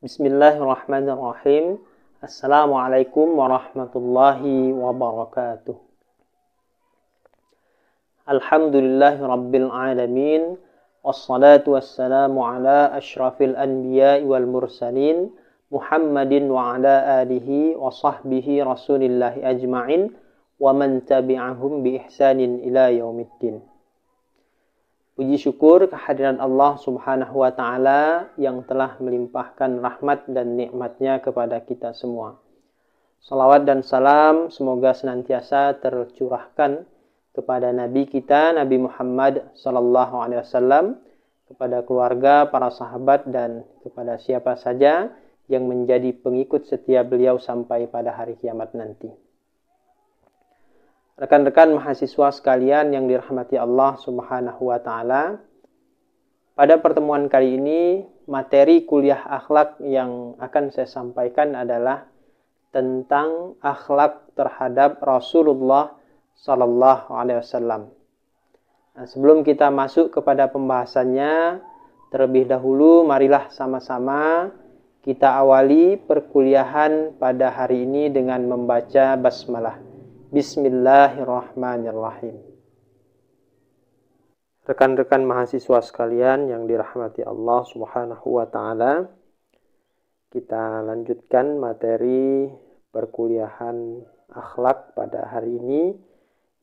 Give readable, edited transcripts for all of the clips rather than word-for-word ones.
Bismillahirrahmanirrahim. Assalamualaikum warahmatullahi wabarakatuh. Alhamdulillahi rabbil alamin. Wassalatu wassalamu ala ashrafil anbiya wal mursalin Muhammadin wa ala alihi wa sahbihi rasulillahi ajma'in wa man tabi'ahum bi ihsanin ila yaumiddin. Puji syukur kehadiran Allah subhanahu wa ta'ala yang telah melimpahkan rahmat dan nikmatnya kepada kita semua. Salawat dan salam semoga senantiasa tercurahkan kepada Nabi kita, Nabi Muhammad sallallahu alaihi wasallam, kepada keluarga, para sahabat, dan kepada siapa saja yang menjadi pengikut setia beliau sampai pada hari kiamat nanti. Rekan-rekan mahasiswa sekalian yang dirahmati Allah subhanahu wa ta'ala, pada pertemuan kali ini materi kuliah akhlak yang akan saya sampaikan adalah tentang akhlak terhadap Rasulullah sallallahu alaihi wasallam. Nah, sebelum kita masuk kepada pembahasannya, terlebih dahulu marilah sama-sama kita awali perkuliahan pada hari ini dengan membaca basmalah. Bismillahirrahmanirrahim. Rekan-rekan mahasiswa sekalian yang dirahmati Allah subhanahu wa ta'ala, kita lanjutkan materi perkuliahan akhlak pada hari ini,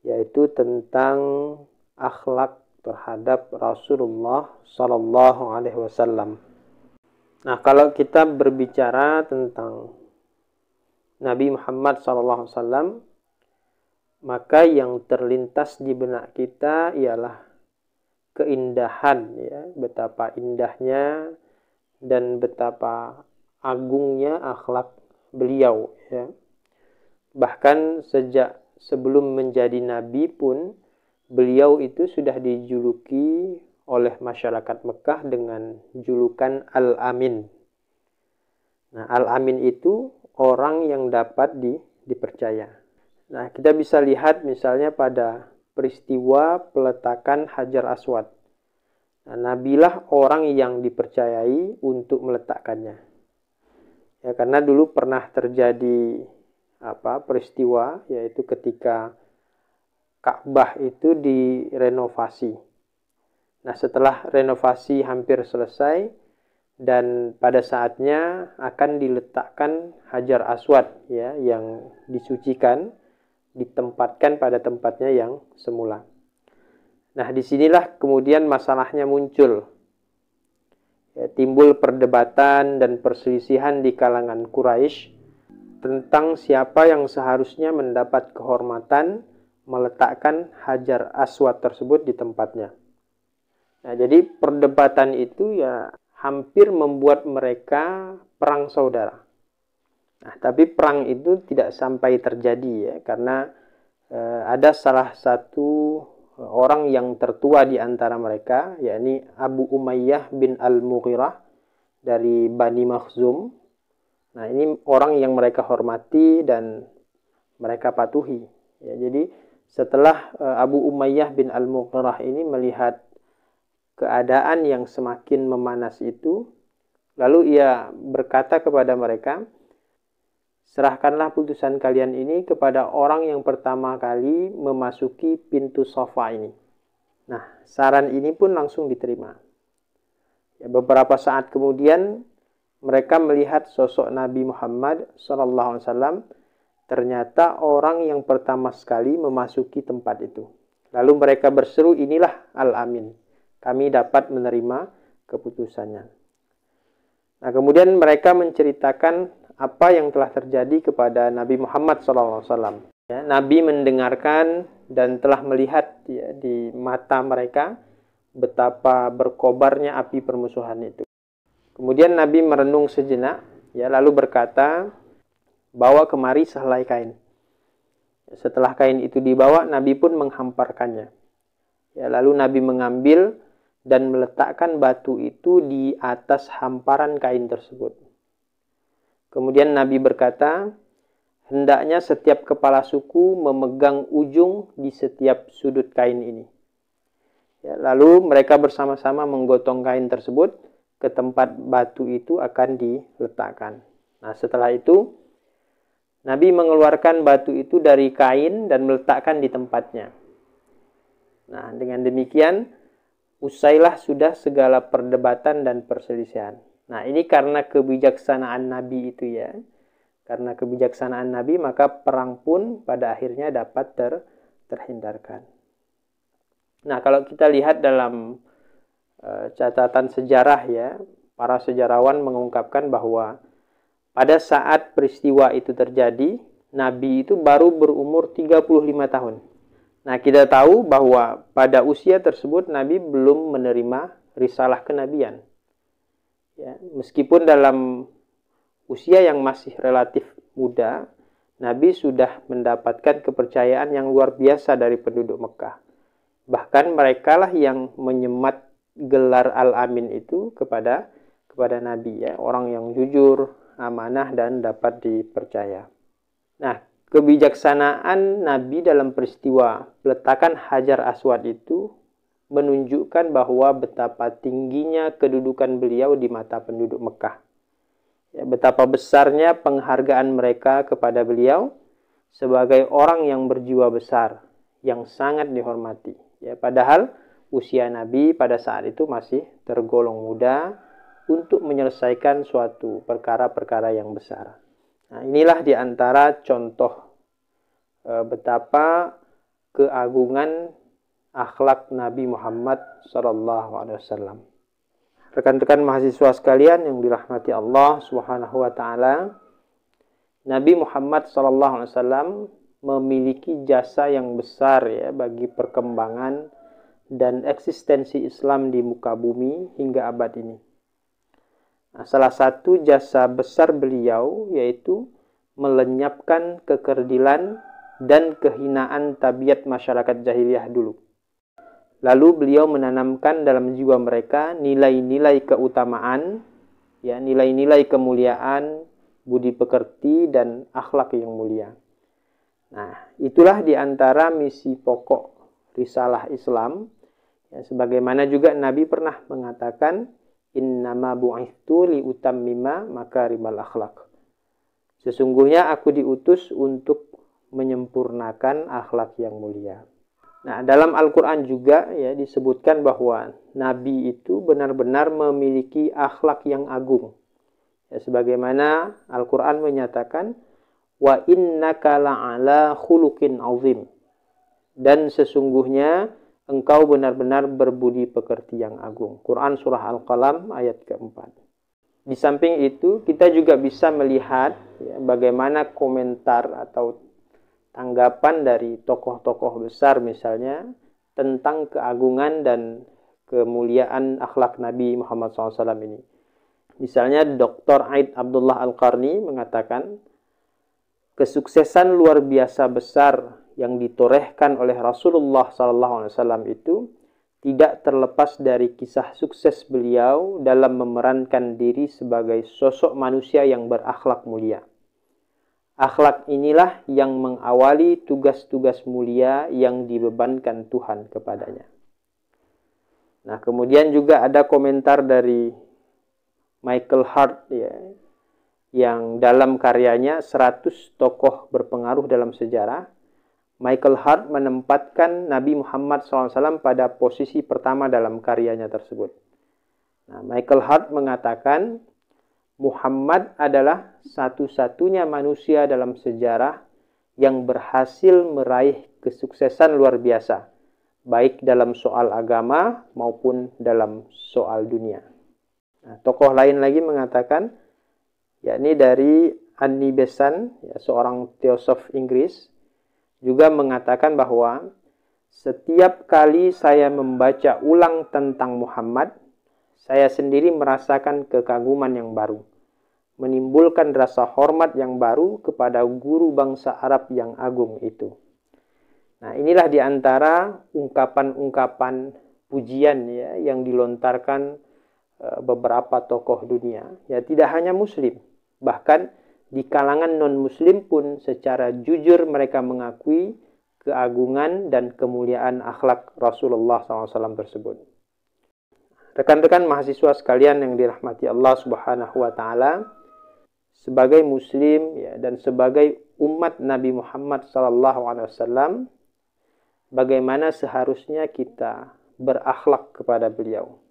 yaitu tentang akhlak terhadap Rasulullah sallallahu alaihi wasallam. Nah, kalau kita berbicara tentang Nabi Muhammad sallallahu alaihi wasallam, maka yang terlintas di benak kita ialah keindahan, ya, betapa indahnya dan betapa agungnya akhlak beliau, ya. Bahkan sejak sebelum menjadi nabi pun beliau itu sudah dijuluki oleh masyarakat Mekah dengan julukan Al-Amin. Nah, Al-Amin itu orang yang dapat dipercaya. Nah, kita bisa lihat misalnya pada peristiwa peletakan Hajar Aswad. Nah, Nabilah orang yang dipercayai untuk meletakkannya. Ya, karena dulu pernah terjadi peristiwa, yaitu ketika Ka'bah itu direnovasi. Nah, setelah renovasi hampir selesai dan pada saatnya akan diletakkan Hajar Aswad, ya, yang disucikan, ditempatkan pada tempatnya yang semula. Nah, disinilah kemudian masalahnya muncul. Ya, timbul perdebatan dan perselisihan di kalangan Quraisy tentang siapa yang seharusnya mendapat kehormatan meletakkan Hajar Aswad tersebut di tempatnya. Nah, jadi perdebatan itu ya hampir membuat mereka perang saudara. Nah, tapi perang itu tidak sampai terjadi, ya, karena ada salah satu orang yang tertua di antara mereka, yakni Abu Umayyah bin Al-Mughirah dari Bani Makhzum. Nah, ini orang yang mereka hormati dan mereka patuhi. Ya, jadi setelah Abu Umayyah bin Al-Mughirah ini melihat keadaan yang semakin memanas itu, lalu ia berkata kepada mereka, serahkanlah putusan kalian ini kepada orang yang pertama kali memasuki pintu Safa ini. Nah, saran ini pun langsung diterima. Ya, beberapa saat kemudian mereka melihat sosok Nabi Muhammad SAW, ternyata orang yang pertama sekali memasuki tempat itu. Lalu mereka berseru, inilah Al-Amin. Kami dapat menerima keputusannya. Nah, kemudian mereka menceritakan apa yang telah terjadi kepada Nabi Muhammad SAW. Ya, Nabi mendengarkan dan telah melihat, ya, di mata mereka betapa berkobarnya api permusuhan itu. Kemudian Nabi merenung sejenak, ya, lalu berkata, bawa kemari sehelai kain. Setelah kain itu dibawa, Nabi pun menghamparkannya. Ya, lalu Nabi mengambil dan meletakkan batu itu di atas hamparan kain tersebut. Kemudian Nabi berkata, hendaknya setiap kepala suku memegang ujung di setiap sudut kain ini. Ya, lalu mereka bersama-sama menggotong kain tersebut, ke tempat batu itu akan diletakkan. Nah, setelah itu Nabi mengeluarkan batu itu dari kain dan meletakkan di tempatnya. Nah, dengan demikian usailah sudah segala perdebatan dan perselisihan. Nah, ini karena kebijaksanaan Nabi itu ya. Karena kebijaksanaan Nabi, maka perang pun pada akhirnya dapat terhindarkan. Nah, kalau kita lihat dalam catatan sejarah ya, para sejarawan mengungkapkan bahwa pada saat peristiwa itu terjadi, Nabi itu baru berumur 35 tahun. Nah, kita tahu bahwa pada usia tersebut Nabi belum menerima risalah kenabian. Ya, meskipun dalam usia yang masih relatif muda, Nabi sudah mendapatkan kepercayaan yang luar biasa dari penduduk Mekah. Bahkan merekalah yang menyemat gelar Al-Amin itu kepada Nabi ya, orang yang jujur, amanah dan dapat dipercaya. Nah, kebijaksanaan Nabi dalam peristiwa peletakan Hajar Aswad itu menunjukkan bahwa betapa tingginya kedudukan beliau di mata penduduk Mekah. Ya, betapa besarnya penghargaan mereka kepada beliau sebagai orang yang berjiwa besar, yang sangat dihormati. Ya, padahal usia Nabi pada saat itu masih tergolong muda untuk menyelesaikan suatu perkara-perkara yang besar. Nah, inilah diantara contoh betapa keagungan akhlak Nabi Muhammad SAW. Rekan-rekan mahasiswa sekalian yang dirahmati Allah Subhanahu wa taala, Nabi Muhammad SAW memiliki jasa yang besar ya bagi perkembangan dan eksistensi Islam di muka bumi hingga abad ini. Nah, salah satu jasa besar beliau yaitu melenyapkan kekerdilan dan kehinaan tabiat masyarakat jahiliyah dulu. Lalu beliau menanamkan dalam jiwa mereka nilai-nilai keutamaan, ya, nilai-nilai kemuliaan, budi pekerti dan akhlak yang mulia. Nah, itulah diantara misi pokok risalah Islam. Ya, sebagaimana juga Nabi pernah mengatakan, innama bu'ithtu liutammima makarimal akhlak. Sesungguhnya aku diutus untuk menyempurnakan akhlak yang mulia. Nah, dalam Al-Quran juga ya disebutkan bahwa Nabi itu benar-benar memiliki akhlak yang agung. Ya, sebagaimana Al-Quran menyatakan, wa innaka la'ala khuluqin azim. Dan sesungguhnya engkau benar-benar berbudi pekerti yang agung. Quran surah Al-Qalam ayat keempat. Di samping itu kita juga bisa melihat ya, bagaimana komentar atau tanggapan dari tokoh-tokoh besar misalnya tentang keagungan dan kemuliaan akhlak Nabi Muhammad SAW ini. Misalnya Dr. Aid Abdullah Al-Qarni mengatakan, kesuksesan luar biasa besar yang ditorehkan oleh Rasulullah SAW itu tidak terlepas dari kisah sukses beliau dalam memerankan diri sebagai sosok manusia yang berakhlak mulia. Akhlak inilah yang mengawali tugas-tugas mulia yang dibebankan Tuhan kepadanya. Nah, kemudian juga ada komentar dari Michael Hart ya, yang dalam karyanya 100 tokoh berpengaruh dalam sejarah. Michael Hart menempatkan Nabi Muhammad SAW pada posisi pertama dalam karyanya tersebut. Nah, Michael Hart mengatakan, Muhammad adalah satu-satunya manusia dalam sejarah yang berhasil meraih kesuksesan luar biasa, baik dalam soal agama maupun dalam soal dunia. Nah, tokoh lain lagi mengatakan, yakni dari Annie Besant, ya, seorang teosof Inggris, juga mengatakan bahwa setiap kali saya membaca ulang tentang Muhammad, saya sendiri merasakan kekaguman yang baru, menimbulkan rasa hormat yang baru kepada guru bangsa Arab yang agung itu. Nah, inilah diantara ungkapan-ungkapan pujian ya, yang dilontarkan beberapa tokoh dunia. Ya, tidak hanya Muslim, bahkan di kalangan non-Muslim pun secara jujur mereka mengakui keagungan dan kemuliaan akhlak Rasulullah SAW tersebut. rekan-rekan mahasiswa sekalian yang dirahmati Allah Subhanahu wa taala, sebagai muslim ya, dan sebagai umat Nabi Muhammad SAW, bagaimana seharusnya kita berakhlak kepada beliau.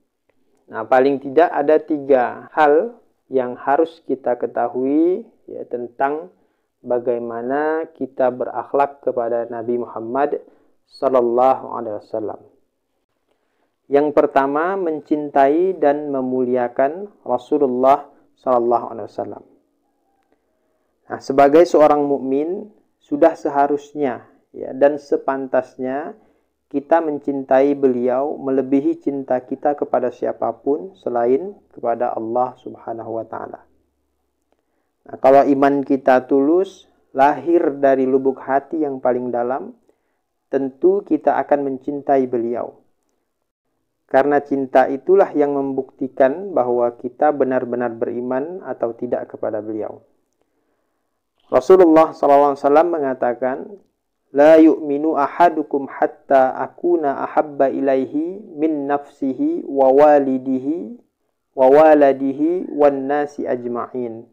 Nah, paling tidak ada 3 hal yang harus kita ketahui ya, tentang bagaimana kita berakhlak kepada Nabi Muhammad SAW. Yang pertama, mencintai dan memuliakan Rasulullah SAW. Nah, sebagai seorang mukmin sudah seharusnya ya, dan sepantasnya kita mencintai beliau melebihi cinta kita kepada siapapun selain kepada Allah Subhanahu wa taala. Nah, kalau iman kita tulus, lahir dari lubuk hati yang paling dalam, tentu kita akan mencintai beliau. Karena cinta itulah yang membuktikan bahwa kita benar-benar beriman atau tidak kepada beliau. Rasulullah SAW mengatakan, La yu'minu ahadukum hatta akuna ahabba ilaihi min nafsihi wa waladihi wan nasi ajma'in.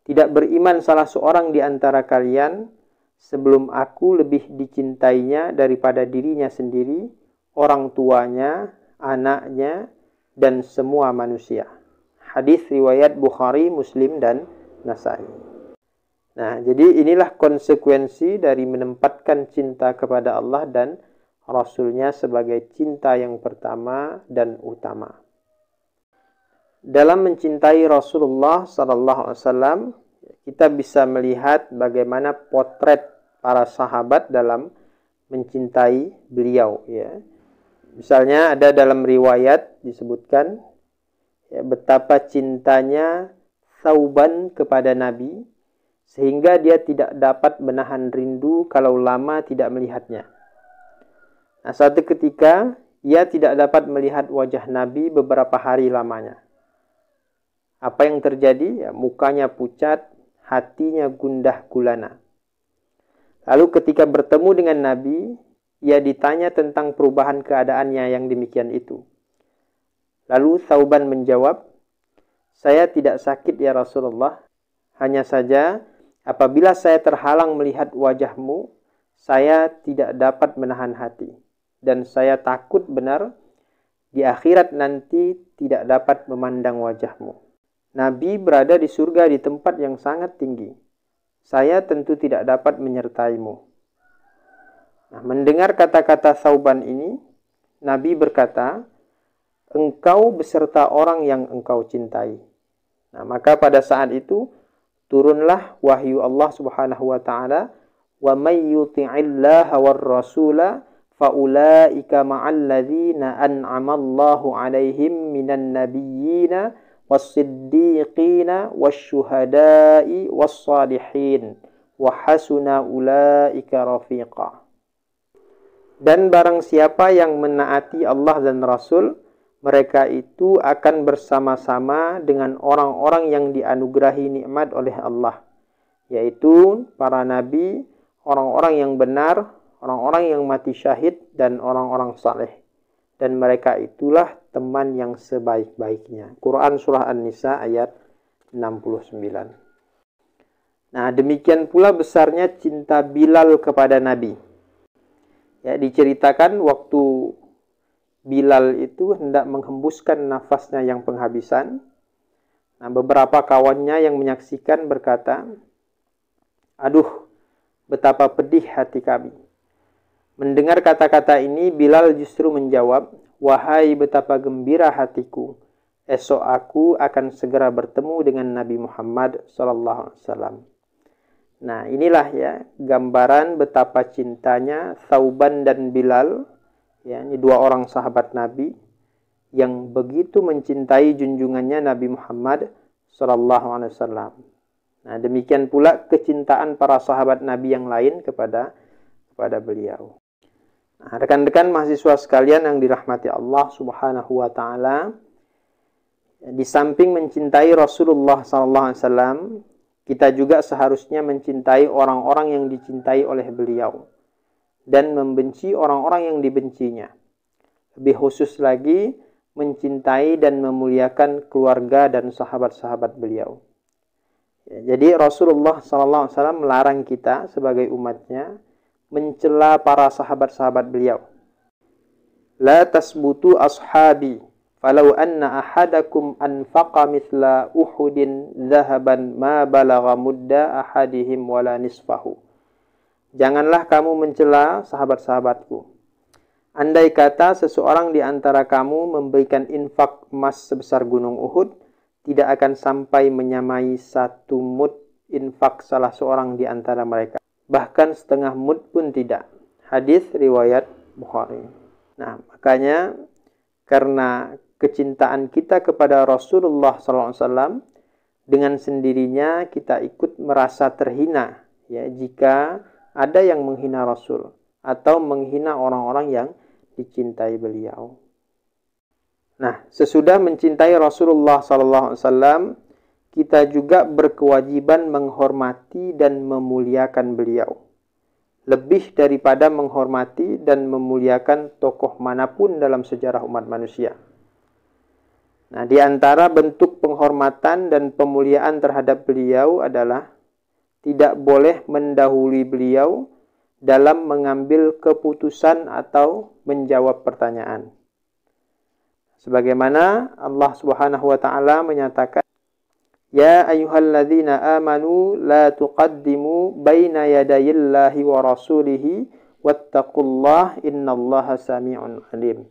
Tidak beriman salah seorang di antara kalian sebelum aku lebih dicintainya daripada dirinya sendiri, orang tuanya, anaknya, dan semua manusia. Hadis riwayat Bukhari, Muslim, dan Nasai. Nah, jadi inilah konsekuensi dari menempatkan cinta kepada Allah dan Rasulnya sebagai cinta yang pertama dan utama. Dalam mencintai Rasulullah SAW, kita bisa melihat bagaimana potret para sahabat dalam mencintai beliau. Ya. Misalnya ada dalam riwayat disebutkan ya, betapa cintanya Thauban kepada Nabi, sehingga dia tidak dapat menahan rindu kalau lama tidak melihatnya. Nah, suatu ketika ia tidak dapat melihat wajah Nabi beberapa hari lamanya. Apa yang terjadi? Ya, mukanya pucat, hatinya gundah gulana. Lalu ketika bertemu dengan Nabi, ia ditanya tentang perubahan keadaannya yang demikian itu. Lalu Thauban menjawab, saya tidak sakit ya Rasulullah, hanya saja apabila saya terhalang melihat wajahmu, saya tidak dapat menahan hati. Dan saya takut benar di akhirat nanti tidak dapat memandang wajahmu. Nabi berada di surga di tempat yang sangat tinggi. Saya tentu tidak dapat menyertaimu. Nah, mendengar kata-kata Thauban ini, Nabi berkata, engkau beserta orang yang engkau cintai. Nah, maka pada saat itu, turunlah wahyu Allah Subhanahu wa taala, wa may yuti'illaha war rasula fa ulaika ma'al ladzina an'ama Allahu 'alaihim minan nabiyyina was-siddiqina wasyuhada'i was-salihin wa hasuna ulaika rafiqa. Dan barang siapa yang menaati Allah dan Rasul, mereka itu akan bersama-sama dengan orang-orang yang dianugerahi nikmat oleh Allah, yaitu para nabi, orang-orang yang benar, orang-orang yang mati syahid, dan orang-orang saleh. Dan mereka itulah teman yang sebaik-baiknya. Quran Surah An-Nisa ayat 69. Nah, demikian pula besarnya cinta Bilal kepada Nabi. Ya, diceritakan waktu Bilal itu hendak menghembuskan nafasnya yang penghabisan. Nah, beberapa kawannya yang menyaksikan berkata, aduh, betapa pedih hati kami. Mendengar kata-kata ini, Bilal justru menjawab, wahai betapa gembira hatiku, esok aku akan segera bertemu dengan Nabi Muhammad SAW. Nah, inilah ya gambaran betapa cintanya Thauban dan Bilal, ya, ini 2 orang sahabat Nabi yang begitu mencintai junjungannya Nabi Muhammad SAW. Nah, demikian pula kecintaan para sahabat Nabi yang lain kepada beliau. Nah, rekan-rekan mahasiswa sekalian yang dirahmati Allah Subhanahu wa taala, di samping mencintai Rasulullah SAW, kita juga seharusnya mencintai orang-orang yang dicintai oleh beliau dan membenci orang-orang yang dibencinya. Lebih khusus lagi, mencintai dan memuliakan keluarga dan sahabat-sahabat beliau. Ya, jadi Rasulullah SAW melarang kita sebagai umatnya mencela para sahabat-sahabat beliau. La tasbutu ashabi falau anna ahadakum anfaqa mithla uhudin zahaban ma balagha mudda ahadihim wala nisfahu. Janganlah kamu mencela sahabat-sahabatku. Andai kata seseorang di antara kamu memberikan infak emas sebesar gunung Uhud, tidak akan sampai menyamai 1 mud infak salah seorang di antara mereka. Bahkan setengah mud pun tidak. Hadis riwayat Bukhari. Nah, makanya karena kecintaan kita kepada Rasulullah SAW, dengan sendirinya kita ikut merasa terhina ya jika ada yang menghina Rasul atau menghina orang-orang yang dicintai beliau. Nah, sesudah mencintai Rasulullah SAW, kita juga berkewajiban menghormati dan memuliakan beliau. Lebih daripada menghormati dan memuliakan tokoh manapun dalam sejarah umat manusia. Nah, di antara bentuk penghormatan dan pemuliaan terhadap beliau adalah tidak boleh mendahului beliau dalam mengambil keputusan atau menjawab pertanyaan. Sebagaimana Allah Subhanahu wa taala menyatakan, "Ya ayyuhalladzina amanu la tuqaddimu baina yadayillahi wa rasulihi wattaqullaha innallaha samii'un 'alim."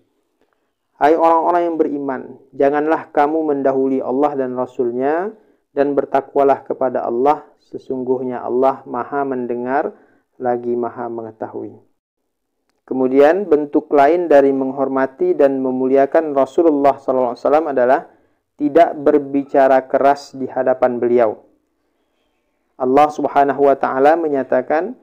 Hai orang-orang yang beriman, janganlah kamu mendahului Allah dan Rasul-Nya, dan bertakwalah kepada Allah, sesungguhnya Allah Maha mendengar lagi Maha mengetahui. Kemudian bentuk lain dari menghormati dan memuliakan Rasulullah SAW adalah tidak berbicara keras di hadapan beliau. Allah Subhanahu wa taala menyatakan,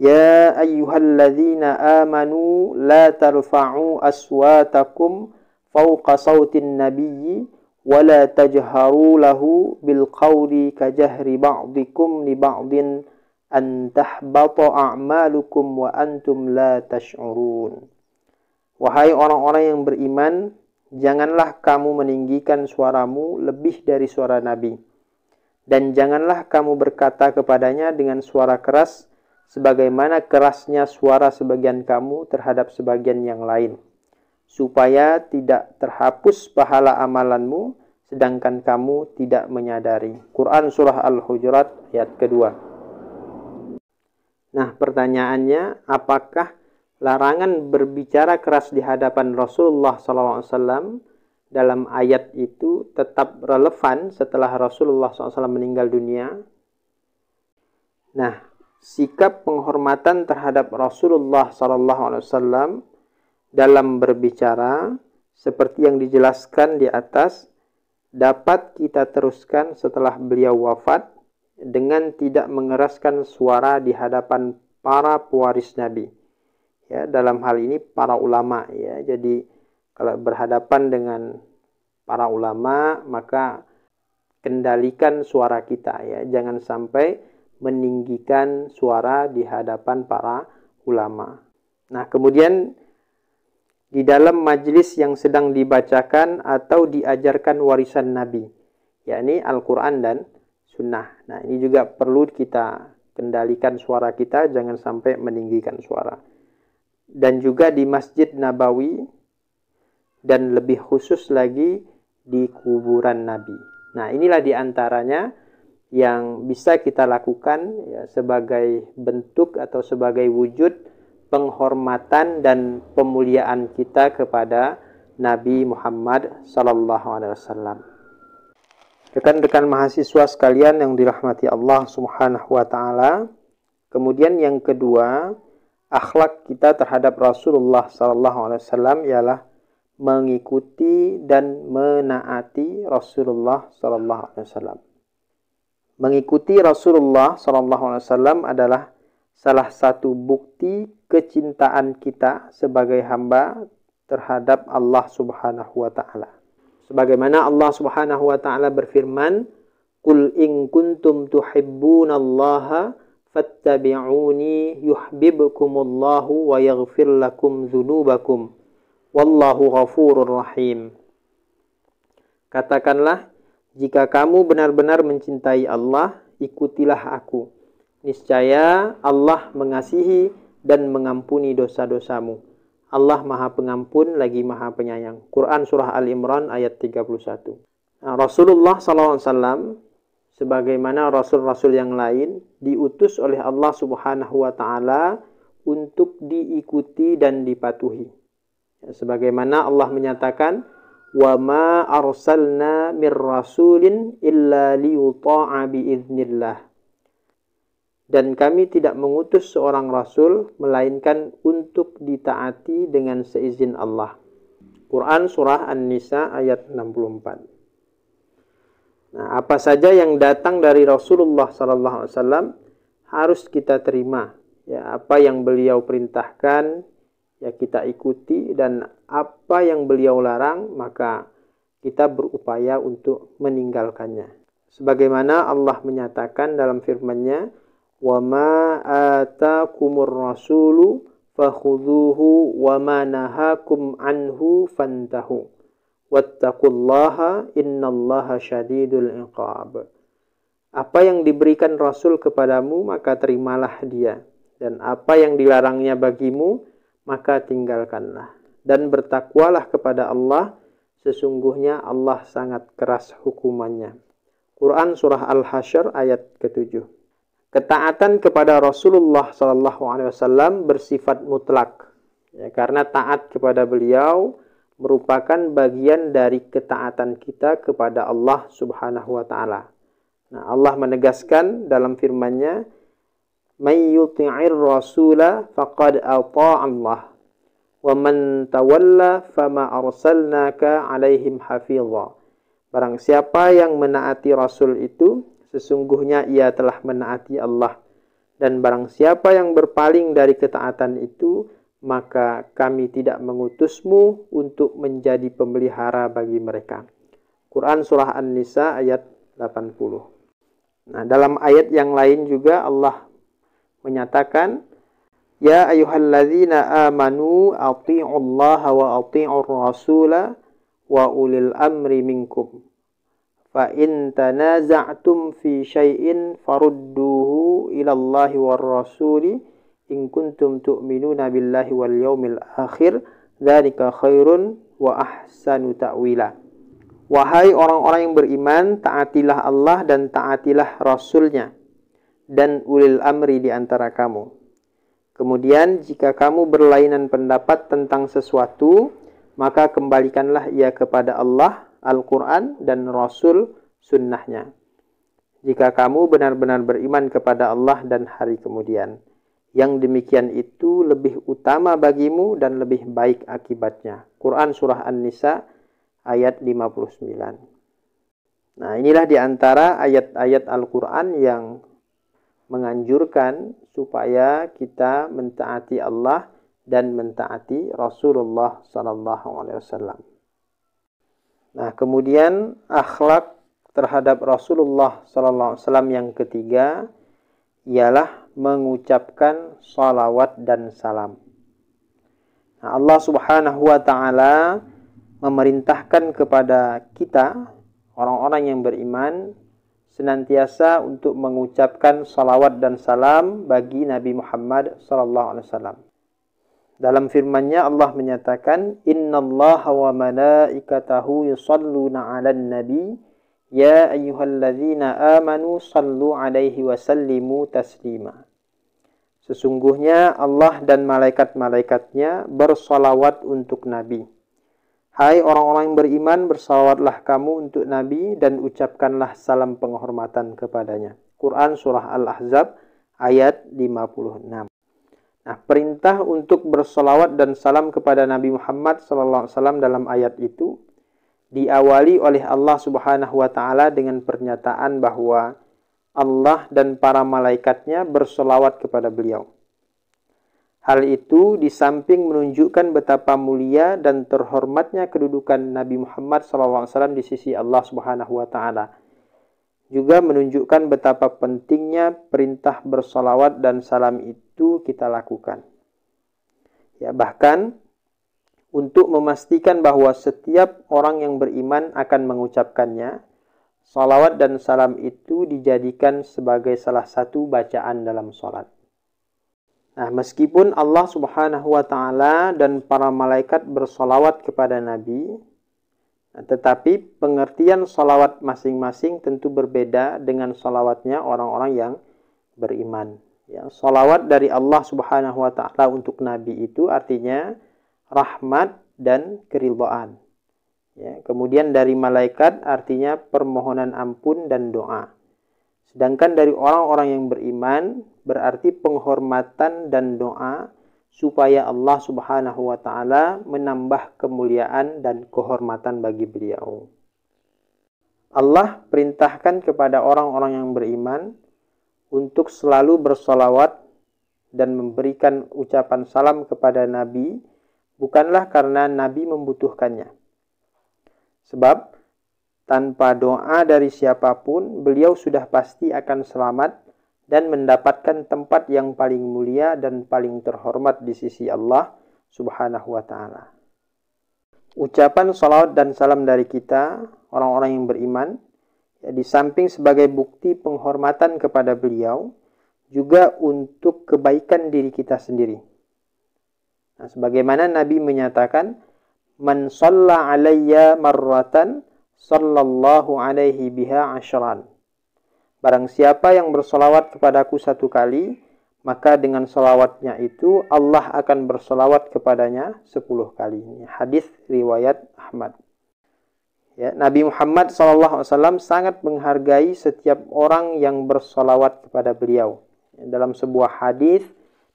"Ya ayyuhalladzina amanu la tarfa'u aswatakum fawqa sautin nabiyyi wa la tajharu lahu bil qawli kajahri ba'dikum li ba'din an tahbata a'malukum wa antum la tash'urun." Wahai orang-orang yang beriman, janganlah kamu meninggikan suaramu lebih dari suara Nabi, dan janganlah kamu berkata kepadanya dengan suara keras sebagaimana kerasnya suara sebagian kamu terhadap sebagian yang lain, supaya tidak terhapus pahala amalanmu sedangkan kamu tidak menyadari. Quran Surah Al-Hujurat ayat kedua. Nah, pertanyaannya, apakah larangan berbicara keras di hadapan Rasulullah SAW dalam ayat itu tetap relevan setelah Rasulullah SAW meninggal dunia? Nah, sikap penghormatan terhadap Rasulullah SAW dalam berbicara, seperti yang dijelaskan di atas, dapat kita teruskan setelah beliau wafat, dengan tidak mengeraskan suara di hadapan para pewaris Nabi. Ya, dalam hal ini para ulama ya. Jadi kalau berhadapan dengan para ulama, maka kendalikan suara kita ya. Jangan sampai meninggikan suara di hadapan para ulama. Nah, kemudian di dalam majelis yang sedang dibacakan atau diajarkan warisan Nabi, yakni Al-Quran dan Sunnah. Nah, ini juga perlu kita kendalikan suara kita, jangan sampai meninggikan suara. Dan juga di Masjid Nabawi, dan lebih khusus lagi di kuburan Nabi. Nah, inilah diantaranya yang bisa kita lakukan ya, sebagai bentuk atau sebagai wujud penghormatan dan pemuliaan kita kepada Nabi Muhammad SAW. Rekan-rekan mahasiswa sekalian yang dirahmati Allah Subhanahu wa taala. Kemudian yang kedua, akhlak kita terhadap Rasulullah SAW ialah mengikuti dan menaati Rasulullah SAW. Mengikuti Rasulullah SAW adalah salah satu bukti kecintaan kita sebagai hamba terhadap Allah Subhanahu wa taala. Sebagaimana Allah Subhanahu wa taala berfirman, "Qul in kuntum tuhibbunallaha fattabi'uni yuhibbukumullahu wa yaghfir lakum dzunubakum wallahu ghafurur rahim." Katakanlah, jika kamu benar-benar mencintai Allah, ikutilah aku. Niscaya Allah mengasihi dan mengampuni dosa-dosamu. Allah Maha Pengampun lagi Maha Penyayang. Quran Surah Al-Imran ayat 31. Nah, Rasulullah SAW sebagaimana rasul-rasul yang lain diutus oleh Allah Subhanahu wa taala untuk diikuti dan dipatuhi. Sebagaimana Allah menyatakan, "Wa ma arsalna mir rasulin illa liyuta'a biiznillah." Dan kami tidak mengutus seorang rasul melainkan untuk ditaati dengan seizin Allah. Quran Surah An-Nisa ayat 64. Nah, apa saja yang datang dari Rasulullah SAW harus kita terima. Ya, apa yang beliau perintahkan, ya kita ikuti, dan apa yang beliau larang, maka kita berupaya untuk meninggalkannya. Sebagaimana Allah menyatakan dalam firman-Nya, "Wa ma atakumur rasulu fakhudhuhu wa ma nahakum anhu fantahu. Wattaqullaha innallaha syadidul iqab." Apa yang diberikan Rasul kepadamu, maka terimalah dia. Dan apa yang dilarangnya bagimu, maka tinggalkanlah. Dan bertakwalah kepada Allah, sesungguhnya Allah sangat keras hukumannya. Quran Surah Al-Hasyr ayat ke-7. Ketaatan kepada Rasulullah SAW bersifat mutlak. Ya, karena taat kepada beliau merupakan bagian dari ketaatan kita kepada Allah Subhanahu wa taala. Nah, Allah menegaskan dalam firman-Nya, "May yuti'ir rasula faqad ata'a Allah, wa man tawalla fama arsalnaka 'alaihim hafizha." Barang siapa yang menaati Rasul itu, sesungguhnya ia telah menaati Allah. Dan barang siapa yang berpaling dari ketaatan itu, maka kami tidak mengutusmu untuk menjadi pemelihara bagi mereka. Quran Surah An-Nisa ayat 80. Nah, dalam ayat yang lain juga Allah menyatakan, "Ya ayyuhalladzina amanu athi'ullaha wa athi'ur rasula wa ulil amri minkum. Fa in tanaza'tum fi syai'in farudduhu ilallahi war rasuli in kuntum tu'minuna billahi wal yawmil akhir. Dzalika khairun wa ahsanu ta'wila." Wahai orang-orang yang beriman, taatilah Allah dan taatilah Rasul-Nya dan ulil amri di antara kamu. Kemudian jika kamu berlainan pendapat tentang sesuatu, maka kembalikanlah ia kepada Allah, Al-Quran, dan Rasul sunnahnya. Jika kamu benar-benar beriman kepada Allah dan hari kemudian, yang demikian itu lebih utama bagimu dan lebih baik akibatnya. Quran Surah An-Nisa ayat 59. Nah, inilah di antara ayat-ayat Al-Quran yang menganjurkan supaya kita mentaati Allah dan mentaati Rasulullah SAW. Nah, kemudian akhlak terhadap Rasulullah SAW yang ketiga ialah mengucapkan salawat dan salam. Nah, Allah Subhanahu wa taala memerintahkan kepada kita, orang-orang yang beriman, senantiasa untuk mengucapkan salawat dan salam bagi Nabi Muhammad SAW. Dalam firman-Nya Allah menyatakan, "Innallaha wa malaikatahu yusalluna 'alan nabi, ya ayyuhalladzina amanu sallu 'alaihi wa sallimu taslima." Sesungguhnya Allah dan malaikat-malaikatnya bersalawat untuk Nabi. Hai orang-orang yang beriman, bersalawatlah kamu untuk Nabi dan ucapkanlah salam penghormatan kepadanya. Quran Surah Al-Ahzab ayat 56. Nah, perintah untuk bersalawat dan salam kepada Nabi Muhammad SAW dalam ayat itu diawali oleh Allah Subhanahu wa taala dengan pernyataan bahwa Allah dan para malaikatnya bersalawat kepada beliau. Hal itu di samping menunjukkan betapa mulia dan terhormatnya kedudukan Nabi Muhammad SAW di sisi Allah Subhanahu wa taala, juga menunjukkan betapa pentingnya perintah bersalawat dan salam itu kita lakukan. Ya, bahkan untuk memastikan bahwa setiap orang yang beriman akan mengucapkannya. Salawat dan salam itu dijadikan sebagai salah satu bacaan dalam salat. Nah, meskipun Allah Subhanahu wa Ta'ala dan para malaikat bersolawat kepada Nabi, tetapi pengertian salawat masing-masing tentu berbeda dengan salawatnya orang-orang yang beriman. Ya, salawat dari Allah Subhanahu wa Ta'ala untuk Nabi itu artinya rahmat dan keridhaan. Ya, kemudian dari malaikat artinya permohonan ampun dan doa. Sedangkan dari orang-orang yang beriman berarti penghormatan dan doa supaya Allah Subhanahu wa Ta'ala menambah kemuliaan dan kehormatan bagi beliau. Allah perintahkan kepada orang-orang yang beriman untuk selalu bersolawat dan memberikan ucapan salam kepada Nabi, bukanlah karena Nabi membutuhkannya. Sebab tanpa doa dari siapapun, beliau sudah pasti akan selamat dan mendapatkan tempat yang paling mulia dan paling terhormat di sisi Allah Subhanahu wa Ta'ala. Ucapan salawat dan salam dari kita, orang-orang yang beriman, ya, di samping sebagai bukti penghormatan kepada beliau, juga untuk kebaikan diri kita sendiri. Nah, sebagaimana Nabi menyatakan, "Man shalla alayya marratan, sallallahu alaihi biha ashran." Barang siapa yang bersolawat kepadaku satu kali, maka dengan solawatnya itu Allah akan bersolawat kepadanya 10 kali. Hadis riwayat Ahmad. Ya, Nabi Muhammad SAW sangat menghargai setiap orang yang bersolawat kepada beliau. Dalam sebuah hadis,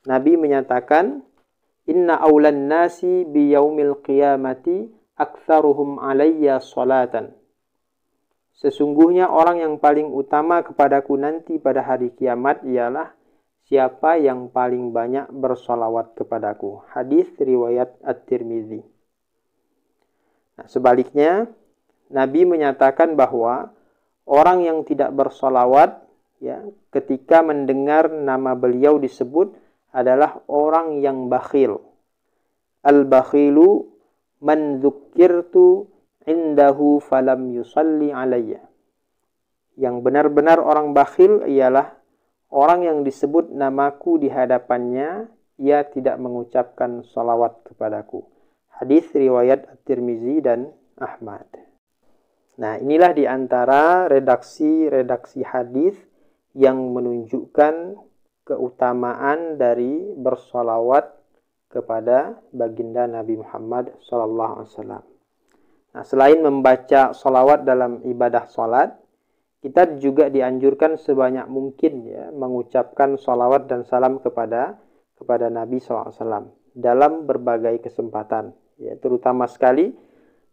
Nabi menyatakan, "Inna awlan nasi biyaumil qiyamati aktsaruhum alayya salatan." Sesungguhnya orang yang paling utama kepadaku nanti pada hari kiamat ialah siapa yang paling banyak bersolawat kepadaku. Hadis riwayat At-Tirmidzi. Nah, sebaliknya, Nabi menyatakan bahwa orang yang tidak bersolawat, ya, ketika mendengar nama beliau disebut adalah orang yang bakhil. Al-bakhilu man dzukirtu indahu falam yusalli alayya. Yang benar-benar orang bakhil ialah orang yang disebut namaku di hadapannya, ia tidak mengucapkan salawat kepadaku. Hadis riwayat At-Tirmidzi dan Ahmad. Nah, inilah di antara redaksi-redaksi hadis yang menunjukkan keutamaan dari bersolawat kepada baginda Nabi Muhammad SAW. Nah, selain membaca solawat dalam ibadah solat, kita juga dianjurkan sebanyak mungkin, ya, mengucapkan solawat dan salam kepada Nabi SAW dalam berbagai kesempatan, ya, terutama sekali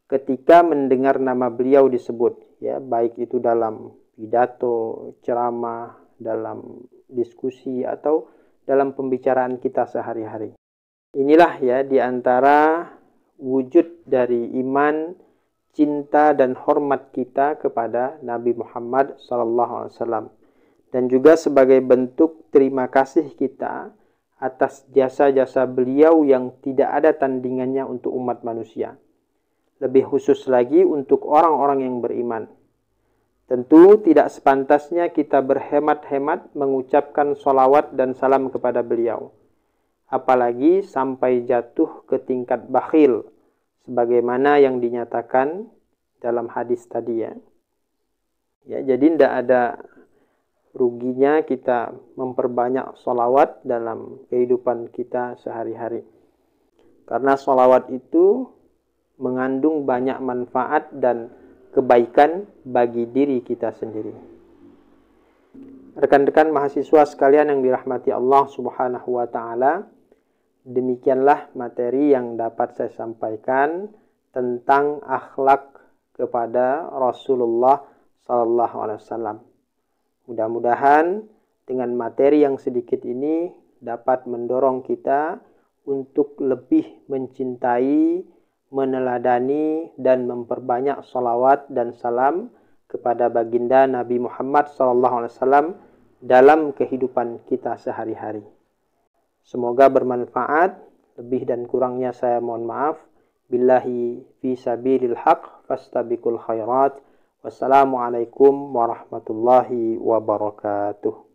ketika mendengar nama beliau disebut, ya, baik itu dalam pidato, ceramah, dalam diskusi atau dalam pembicaraan kita sehari-hari. Inilah, ya, di antara wujud dari iman, cinta dan hormat kita kepada Nabi Muhammad SAW, dan juga sebagai bentuk terima kasih kita atas jasa-jasa beliau yang tidak ada tandingannya untuk umat manusia. Lebih khusus lagi untuk orang-orang yang beriman. Tentu tidak sepantasnya kita berhemat-hemat mengucapkan solawat dan salam kepada beliau, apalagi sampai jatuh ke tingkat bakhil, sebagaimana yang dinyatakan dalam hadis tadi, ya. Ya, jadi tidak ada ruginya kita memperbanyak solawat dalam kehidupan kita sehari-hari. Karena solawat itu mengandung banyak manfaat dan kebaikan bagi diri kita sendiri. Rekan-rekan mahasiswa sekalian yang dirahmati Allah Subhanahu wa Ta'ala, demikianlah materi yang dapat saya sampaikan tentang akhlak kepada Rasulullah sallallahu alaihi wasallam. Mudah-mudahan dengan materi yang sedikit ini dapat mendorong kita untuk lebih mencintai, meneladani dan memperbanyak salawat dan salam kepada baginda Nabi Muhammad SAW dalam kehidupan kita sehari-hari. Semoga bermanfaat. Lebih dan kurangnya saya mohon maaf. billahi fi sabilil haq fastabiqul khairat. Wassalamualaikum warahmatullahi wabarakatuh.